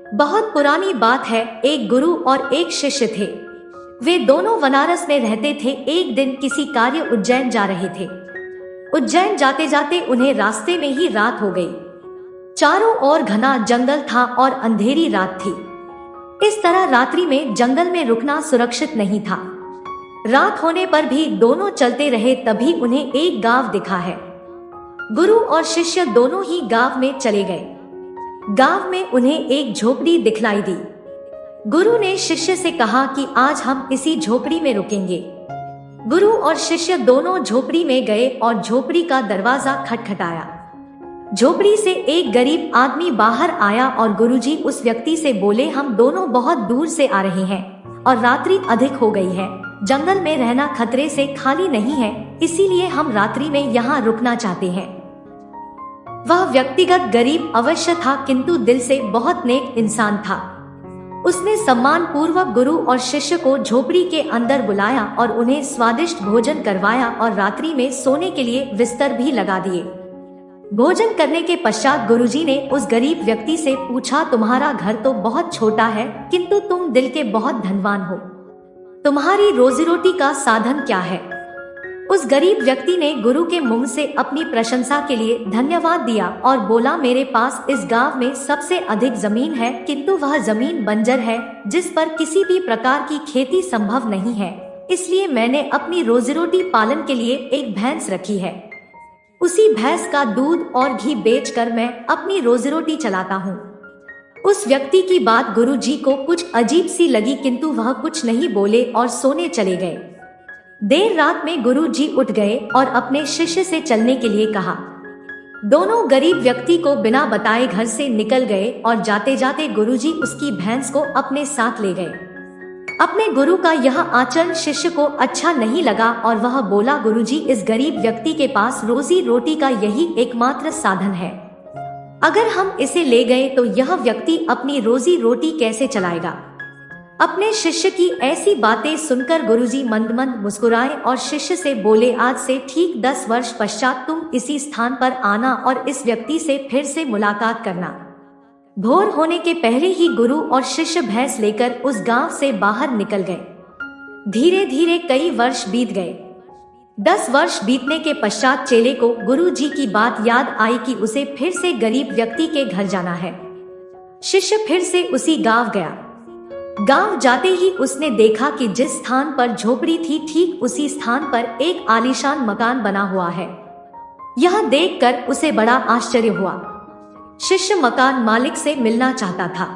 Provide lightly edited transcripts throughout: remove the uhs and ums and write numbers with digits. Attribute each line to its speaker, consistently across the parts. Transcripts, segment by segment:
Speaker 1: बहुत पुरानी बात है, एक गुरु और एक शिष्य थे। वे दोनों बनारस में रहते थे। एक दिन किसी कार्य उज्जैन जा रहे थे। उज्जैन जाते जाते उन्हें रास्ते में ही रात हो गई। चारों ओर घना जंगल था और अंधेरी रात थी। इस तरह रात्रि में जंगल में रुकना सुरक्षित नहीं था। रात होने पर भी दोनों चलते रहे। तभी उन्हें एक गांव दिखा है। गुरु और शिष्य दोनों ही गांव में चले गए। गांव में उन्हें एक झोपड़ी दिखलाई दी। गुरु ने शिष्य से कहा कि आज हम इसी झोपड़ी में रुकेंगे। गुरु और शिष्य दोनों झोपड़ी में गए और झोपड़ी का दरवाजा खटखटाया। झोपड़ी से एक गरीब आदमी बाहर आया और गुरुजी उस व्यक्ति से बोले, हम दोनों बहुत दूर से आ रहे हैं और रात्रि अधिक हो गई है। जंगल में रहना खतरे से खाली नहीं है, इसीलिए हम रात्रि में यहाँ रुकना चाहते हैं। वह व्यक्तिगत गरीब अवश्य था, किंतु दिल से बहुत नेक इंसान था। उसने सम्मान पूर्वक गुरु और शिष्य को झोपड़ी के अंदर बुलाया और उन्हें स्वादिष्ट भोजन करवाया और रात्रि में सोने के लिए बिस्तर भी लगा दिए। भोजन करने के पश्चात गुरुजी ने उस गरीब व्यक्ति से पूछा, तुम्हारा घर तो बहुत छोटा है, किंतु तुम दिल के बहुत धनवान हो। तुम्हारी रोजी रोटी का साधन क्या है? उस गरीब व्यक्ति ने गुरु के मुंह से अपनी प्रशंसा के लिए धन्यवाद दिया और बोला, मेरे पास इस गांव में सबसे अधिक जमीन है, किंतु वह जमीन बंजर है जिस पर किसी भी प्रकार की खेती संभव नहीं है। इसलिए मैंने अपनी रोजी रोटी पालन के लिए एक भैंस रखी है। उसी भैंस का दूध और घी बेचकर मैं अपनी रोजी रोटी चलाता हूँ। उस व्यक्ति की बात गुरुजी को कुछ अजीब सी लगी, किंतु वह कुछ नहीं बोले और सोने चले गए। देर रात में गुरुजी उठ गए और अपने शिष्य से चलने के लिए कहा। दोनों गरीब व्यक्ति को बिना बताए घर से निकल गए और जाते जाते गुरुजी उसकी भैंस को अपने साथ ले गए। अपने गुरु का यह आचरण शिष्य को अच्छा नहीं लगा और वह बोला, गुरुजी, इस गरीब व्यक्ति के पास रोजी रोटी का यही एकमात्र साधन है। अगर हम इसे ले गए तो यह व्यक्ति अपनी रोजी रोटी कैसे चलाएगा? अपने शिष्य की ऐसी बातें सुनकर गुरुजी मंद मंद मुस्कुराए और शिष्य से बोले, आज से ठीक 10 वर्ष पश्चात तुम इसी स्थान पर आना और इस व्यक्ति से फिर से मुलाकात करना। भोर होने के पहले ही गुरु और शिष्य भैंस लेकर उस गांव से बाहर निकल गए। धीरे धीरे कई वर्ष बीत गए। 10 वर्ष बीतने के पश्चात चेले को गुरुजी की बात याद आई कि उसे फिर से गरीब व्यक्ति के घर जाना है। शिष्य फिर से उसी गांव गया। गांव जाते ही उसने देखा कि जिस स्थान पर झोपड़ी थी ठीक उसी स्थान पर एक आलीशान मकान बना हुआ है। यह देखकर उसे बड़ा आश्चर्य हुआ। शिष्य मकान मालिक से मिलना चाहता था।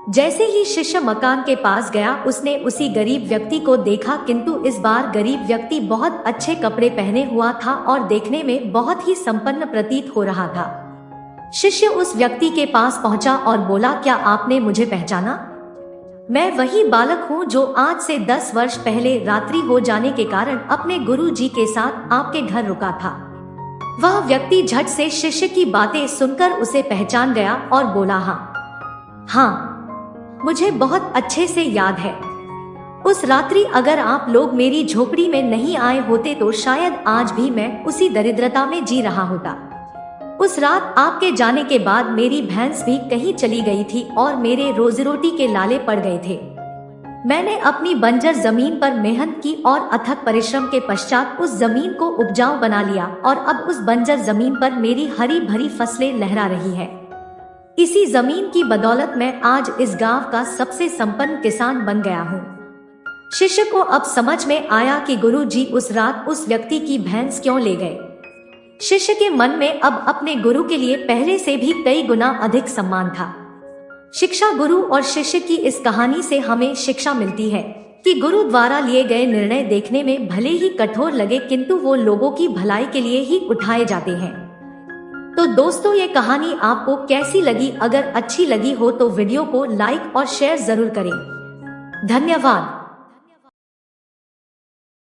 Speaker 1: जैसे ही शिष्य मकान के पास गया उसने उसी गरीब व्यक्ति को देखा, किंतु इस बार गरीब व्यक्ति बहुत अच्छे कपड़े पहने हुआ था और देखने में बहुत ही संपन्न प्रतीत हो रहा था। शिष्य उस व्यक्ति के पास पहुंचा और बोला, क्या आपने मुझे पहचाना? मैं वही बालक हूँ जो आज से 10 वर्ष पहले रात्रि हो जाने के कारण अपने गुरु जी के साथ आपके घर रुका था। वह व्यक्ति झट से शिष्य की बातें सुनकर उसे पहचान गया और बोला, हाँ, मुझे बहुत अच्छे से याद है। उस रात्रि अगर आप लोग मेरी झोपड़ी में नहीं आए होते तो शायद आज भी मैं उसी दरिद्रता में जी रहा होता। उस रात आपके जाने के बाद मेरी भैंस भी कहीं चली गई थी और मेरे रोजी रोटी के लाले पड़ गए थे। मैंने अपनी बंजर जमीन पर मेहनत की और अथक परिश्रम के पश्चात उस जमीन को उपजाऊ बना लिया और अब उस बंजर जमीन पर मेरी हरी भरी फसलें लहरा रही है। इसी जमीन की बदौलत मैं आज इस गांव का सबसे संपन्न किसान बन गया हूँ। शिष्य को अब समझ में आया कि गुरु जी उस रात उस व्यक्ति की भैंस क्यों ले गए। शिष्य के मन में अब अपने गुरु के लिए पहले से भी कई गुना अधिक सम्मान था। शिक्षा गुरु और शिष्य की इस कहानी से हमें शिक्षा मिलती है कि गुरु द्वारा लिए गए निर्णय देखने में भले ही कठोर लगे, किंतु वो लोगों की भलाई के लिए ही उठाए जाते हैं। तो दोस्तों, ये कहानी आपको कैसी लगी? अगर अच्छी लगी हो तो वीडियो को लाइक और शेयर जरूर करें। धन्यवाद।